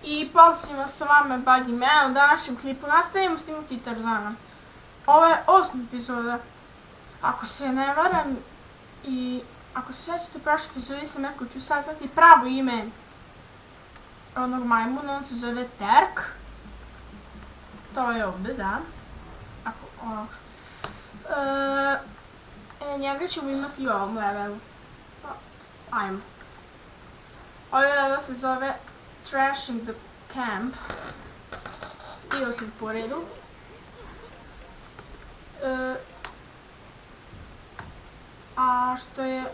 I pozdrav sa vama Buggy Man. U današnjem klipu nastavimo snimati Tarzana. Ovo je 8. epizoda. Ako se ne varam i ako se sjećate u prošloj epizodi sam rekao ću saznati pravo ime onog majmuna, on se zove Terk. To je ovdje, da. Njega ćemo imati u ovom levelu. Ajmo. Ovaj level se zove Trashing the Camp. I 8 po redu. A što je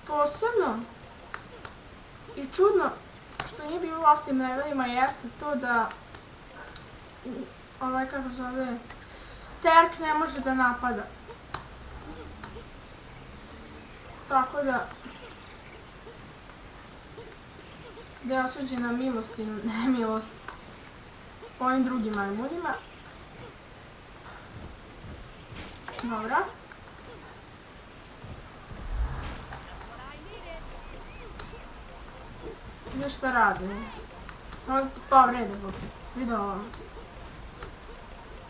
posebno i čudno što nije bilo u ostim levelima jeste to da kako zove Terk ne može da napada. Tako da je osuđen na milost i nemilost ovim drugim majmunima. Dobra. Gdje šta radi? Samo da ti povrede, vidio ovo.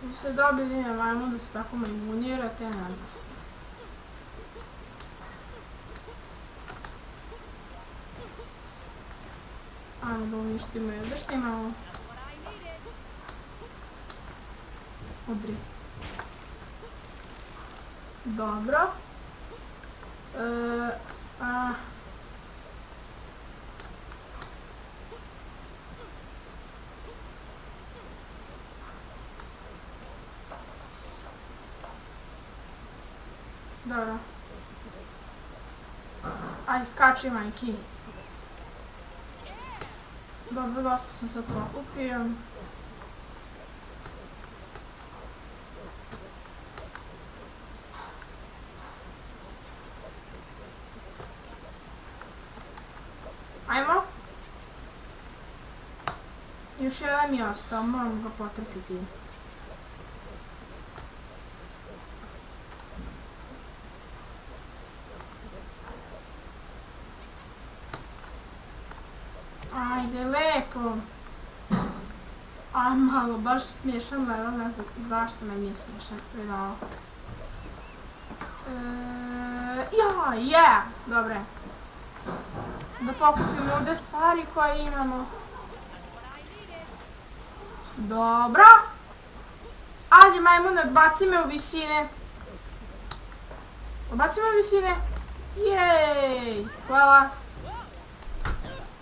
Da se dobili ime majmun da se tako majmunirate, ne znam što. Ajmo da uništimo je. Zašto imamo? Udri. Dobro. Dobro. Ajde, skači, majki. Dobro, dosta sam sad pokupio. Ajmo. Još jedan mi je ostao, moram ga potrefiti. Ajde, lepo. A malo, baš smiješan level, ne znam zašto me nije smiješan. Dobre. Da pokupimo ovdje stvari koje imamo. Dobro. Ajde, majmune, odbaci me u visine. Odbaci me u visine. Jej, hvala.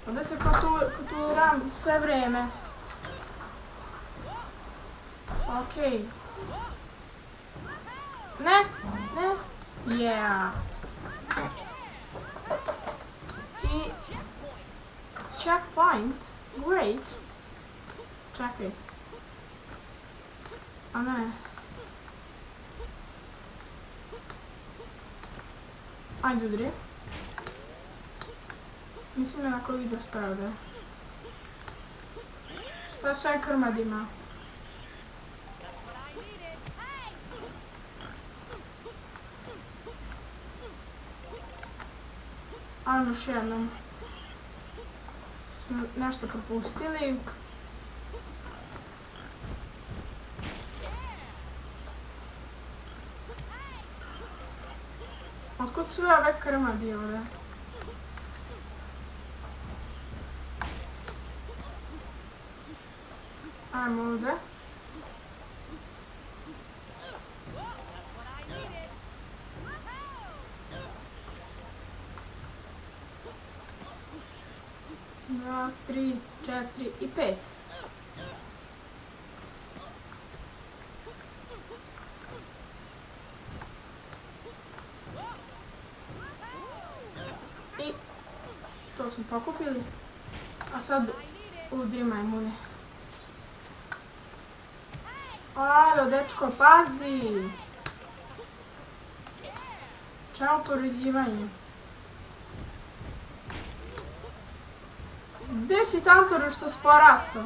Ovdje se koturam sve vrijeme. Okej. Ne. Yeah. I checkpoint. Great. Čekaj. A ne. Ajde, udri. Mislim je onako video spravda. Šta sve krmad ima? Ajmo još jednom. Smo nešto propustili. Otkud sve ove krmadi ovdje? Ajmo ovdje. Dva, 3, 4 i 5. I to smo pokupili. A sad udri majmune. Alo, dečko, pazi! Čao poređivanje. Gdje si tantoru što sporastao?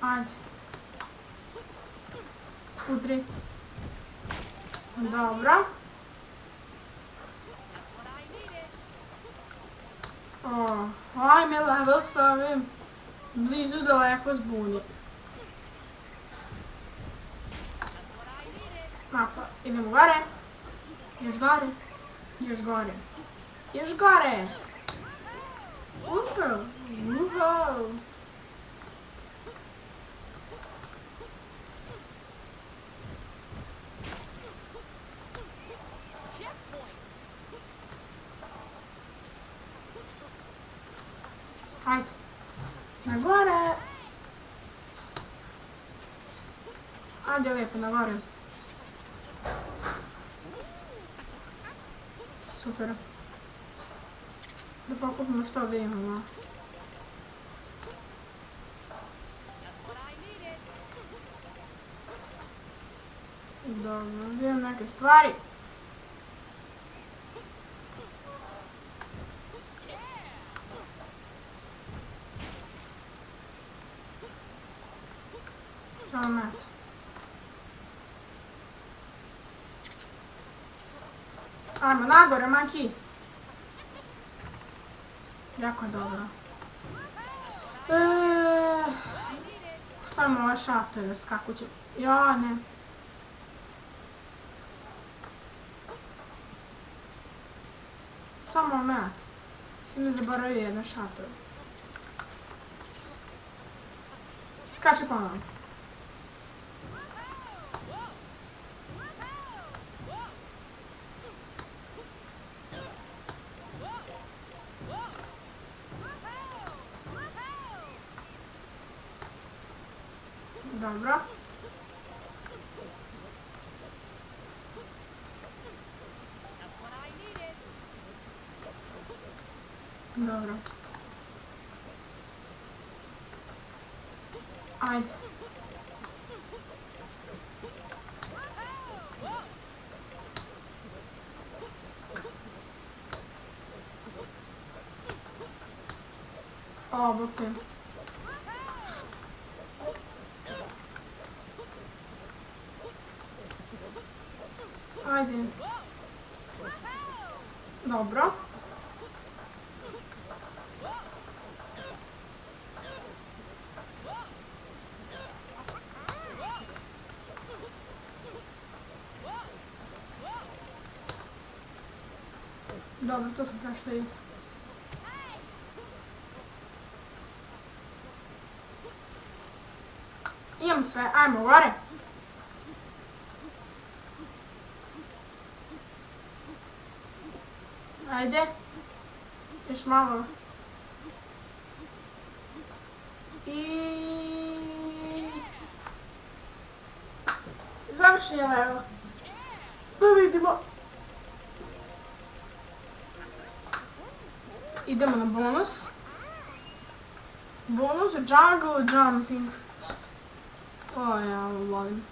Ajde. Udri. Dobro. Ajme level sa ovim blizu daleko zbuni. Mapa, idemo gore. Još gore. Još gore. Još gore. Uhu. Uhu. Ajde. Na gore. Ajde lijepo na gore. Super. Da pokupimo što ovdje imamo. Dobro, vidim neke stvari. Samo met. Ajmo, nagore, maki. Jako je dobro. Šta ima ovaj šator, kako će... Ja, ne. Samo met. Si mi zaboravio jedan šator. Skače ponovno. Dobro. Dobro. Ajde. O, bok te. Ajde. Dobro. Dobro, to smo prešli. Imamo sve, ajmo gore. Ajde. Još malo. I... Završen je level. Da vidimo. Idemo na bonus. Bonus jungle jumping. O, ja ovo volim.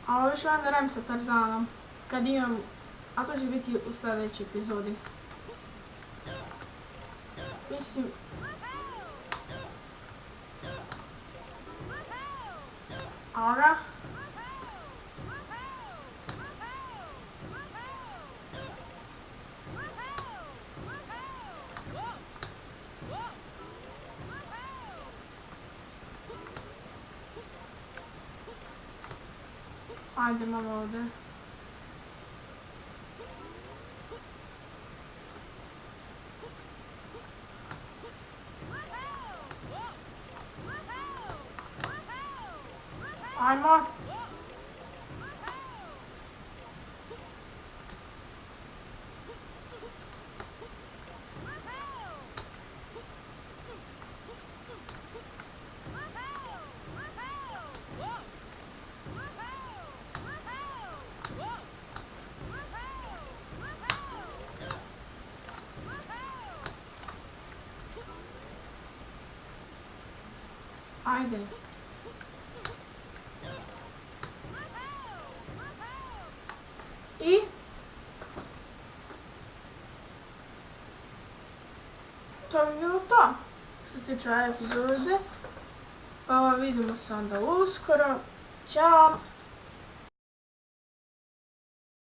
A ovo još jedan rem sa Tarzanom. Kad imam, a to će biti u sljedećoj epizodi. Mislim... Aga. Ajde malo ovdje. Ajmo. Ajde. I? To bi bilo to. što se tiče ove epizode. Vidimo se onda uskoro. Ćao!